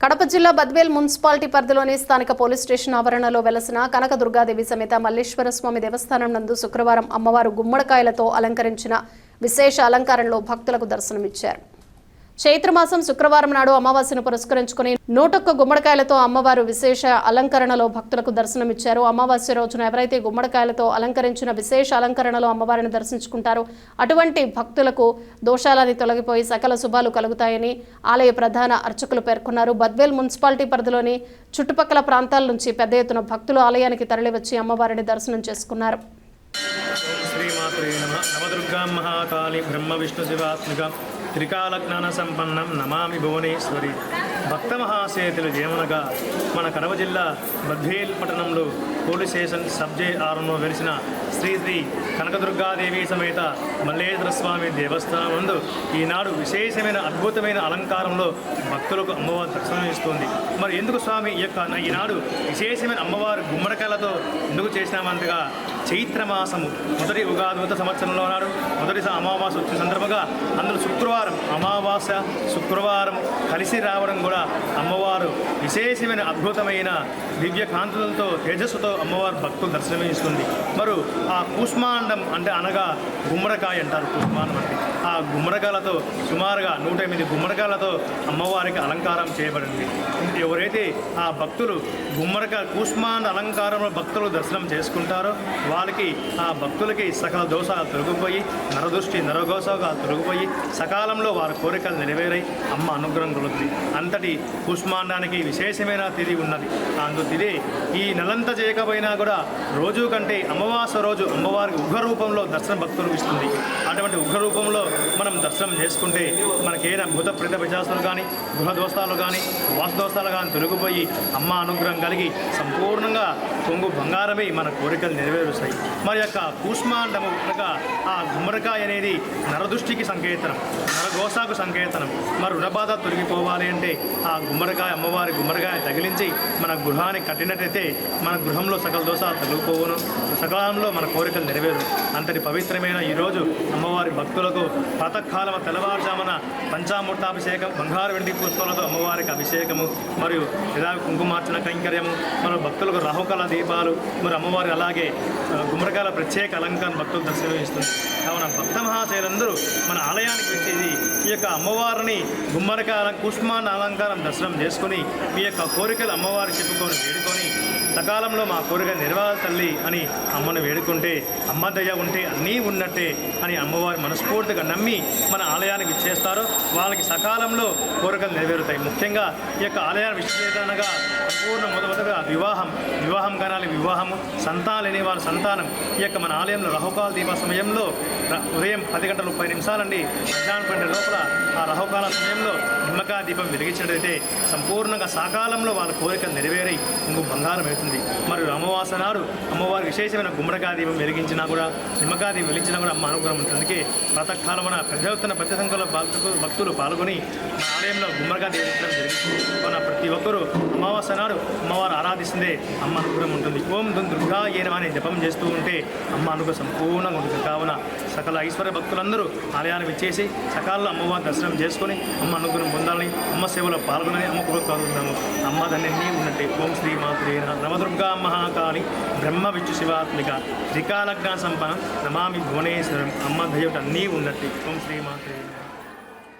కడప జిల్లా బద్వేల్ మున్సిపాలిటీ పరిధిలోని స్థానిక పోలీస్ స్టేషన్ ఆవరణలో వెలసిన కనకదుర్గాదేవి సమేత మల్లేశ్వర స్వామి దేవస్థానం నందు శుక్రవారం అమ్మవారు గుమ్మడికాయలతో అలంకరించిన విశేష అలంకారంలో భక్తులకు దర్శనమిచ్చారు. చైత్రమాసం శుక్రవారం నాడు అమావాస్యను పురస్కరించుకుని 101 గుమ్మడికాయలతో అమ్మవారు విశేష అలంకరణలో భక్తులకు దర్శనమిచ్చారు. అమావాస్య రోజున ఎవరైతే గుమ్మడికాయలతో అలంకరించిన విశేష అలంకరణలో అమ్మవారిని దర్శించుకుంటారో అటువంటి భక్తులకు దోషాలని తొలగిపోయి సకల శుభాలు కలుగుతాయని ఆలయ ప్రధాన అర్చకులు పేర్కొన్నారు. బద్వేల్ మున్సిపాలిటీ పరిధిలోని చుట్టుపక్కల ప్రాంతాల నుంచి పెద్ద ఎత్తున భక్తులు ఆలయానికి తరలివచ్చి అమ్మవారిని దర్శనం చేసుకున్నారు. శ్రీమాత్రే నమః. నవదుర్గా మహాకాళి బ్రహ్మ విష్ణు శివాత్మిక త్రికాలజ్ఞాన సంపన్నం నమామి భువనేశ్వరి. భక్త మహాశేతులు జయమునగా మన కడప జిల్లా బద్వేల్ పట్టణంలో పోలీస్ స్టేషన్ సబ్జే ఆరంలో వెలిసిన శ్రీ శ్రీ కనకదుర్గాదేవి సమేత మల్లేశ్వర స్వామి దేవస్థానం నందు ఈనాడు విశేషమైన అద్భుతమైన అలంకారంలో భక్తులకు అమ్మవారు దర్శనం ఇస్తుంది. మరి ఎందుకు స్వామి ఈనాడు విశేషమైన అమ్మవారు గుమ్మడికాయలతో ఎందుకు చేసినామంతగా చైత్రమాసము మొదటి ఉగాది సంవత్సరంలో నాడు మొదటి అమావాస్య వచ్చిన సందర్భంగా అందులో శుక్రవారం అమావాస్య శుక్రవారం కలిసి రావడం కూడా అమ్మవారు విశేషమైన అద్భుతమైన దివ్య కాంతులతో తేజస్సుతో అమ్మవారు భక్తులు దర్శనమిస్తుంది. మరి ఆ కూష్మాండం అంటే అనగా గుమ్మడికాయ అంటారు. కూష్మాండం అంటే ఆ గుమ్మడికాయలతో సుమారుగా 108 గుమ్మడికాయలతో అమ్మవారికి అలంకారం చేయబడింది. ఎవరైతే ఆ భక్తులు గుమ్మడికాయ కూష్మాండ అలంకారంలో భక్తులు దర్శనం చేసుకుంటారో వాళ్ళకి ఆ భక్తులకి సకల దోషాలు తొలగిపోయి నరదృష్టి నరఘోషగా తొలగిపోయి సకాలంలో వారి కోరికలు నెరవేరాయి అమ్మ అనుగ్రహం కలుగుతుంది. అంతటి కూష్మాండానికి విశేషమైన తిథి ఉన్నది. అందు తిథి ఈ నెలంతా చేయకపోయినా కూడా రోజు కంటే అమావాస్య రోజు అమ్మవారికి ఉగ్ర రూపంలో దర్శనం భక్తులకు ఇస్తుంది. అటువంటి ఉగ్ర రూపంలో మనం దర్శనం చేసుకుంటే మనకేదైనా భూత ప్రేత విచాసాలు కానీ గృహ దోషాలు కానీ వాస్తు దోషాలు కానీ తొలగిపోయి అమ్మ అనుగ్రహం కలిగి సంపూర్ణంగా కొంగు బంగారమై మన కోరికలు నెరవేరుస్తాయి. మరి యొక్క కూష్మాండము అనగా ఆ గుమ్మడికాయ అనేది నరదృష్టికి సంకేతనం, నరఘోషకు సంకేతనం. మరి రుణబాధ తొలగిపోవాలి అంటే ఆ గుమ్మడికాయ అమ్మవారి గుమ్మడికాయ తగిలించి మన గృహాన్ని కట్టినట్టయితే మన గృహంలో సకల దోషాలు తొలగిపోవును, సకాలంలో మన కోరికలు నెరవేరు. అంతటి పవిత్రమైన ఈరోజు అమ్మవారి భక్తులకు ప్రాతకాలం తెల్లవారుజామున పంచామృతాభిషేకం బంగారు వెండి పుష్పాలతో అమ్మవారికి అభిషేకము మరియు కుంకుమార్చన కైంకర్యము మరియు భక్తులకు రాహుకాల దీపాలు మరి అమ్మవారి అలాగే గుమ్మడికాయల ప్రత్యేక అలంకారం భక్తులు దర్శనమిస్తుంది. కావున భక్త మహాశైలందరూ మన ఆలయానికి వచ్చేది ఈ యొక్క అమ్మవారిని గుమ్మడికాయ కూష్మాండ అలంకారం దర్శనం చేసుకుని మీ యొక్క కోరికలు అమ్మవారి చెప్పుకొని వేడుకొని సకాలంలో మా కోరిక నెరవేరాలి తల్లి అని అమ్మను వేడుకుంటే అమ్మ దయ ఉంటే అన్నీ ఉన్నట్టే అని అమ్మవారి మనస్ఫూర్తిగా నమ్మి మన ఆలయానికి ఇచ్చేస్తారో వాళ్ళకి సకాలంలో కోరికలు నెరవేరుతాయి. ముఖ్యంగా ఈ యొక్క ఆలయాన్ని విశేషంగా సంపూర్ణ మొదటగా వివాహం కానాలి, వివాహము సంతానం లేని వారి సంతానం ఈ యొక్క మన ఆలయంలో రాహుకాల దీప సమయంలో ఉదయం 10 గంటల 30 నిమిషాలండి మధ్యాహ్నం 12 లోపల ఆ రాహుకాల సమయంలో నిమ్మకాయ దీపం వెలిగించినట్లయితే సంపూర్ణంగా సకాలంలో వాళ్ళ కోరికలు నెరవేరి ఇంకో బంగారం అవుతుంది. మరియు అమావాస్య నాడు అమ్మవారి విశేషమైన గుమ్మడికాయ దీపం వెలిగించినా కూడా నిమ్మకాయ దీపం వెలిగించినా కూడా అమ్మ అనుగ్రహం ఉంటుంది. ప్రాతకాలమున పెద్ద ఎత్తున పెద్ద సంఖ్యలో భక్తులు పాల్గొని మన ఆలయంలో గుమ్మడికాయ దీపించడం జరిగింది. మన ప్రతి ఒక్కరూ అమావాస్య నాడు అమ్మవారు ఆరాధిస్తుందే అమ్మ అనుగ్రహం ఉంటుంది. ఓం దుర్గా ఏనమా అని జపం చేస్తూ ఉంటే అమ్మ అనుగ్రహం సంపూర్ణంగా ఉంటుంది. కావున సకల ఐశ్వర్య భక్తులందరూ ఆలయాన్ని విచ్చేసి సకాలంలో అమ్మవారి దర్శనం చేసుకొని అమ్మ అనుగ్రహం పొందాలని, అమ్మ సేవలో పాల్గొనాలని అమ్మ కూడా కోరుకుంటున్నాము. అమ్మ దాన్ని ఉన్నట్టే. ఓం శ్రీ మాత్రే నవదుర్గా మహాకాళి బ్రహ్మ విష్ణు శివాత్మిక త్రికాలజ్ఞాన సంపన్నం నమామి భువనేశ్వరం. అమ్మ దయట అన్నీ ఉన్నట్టే. ఓం శ్రీ మాత్రే.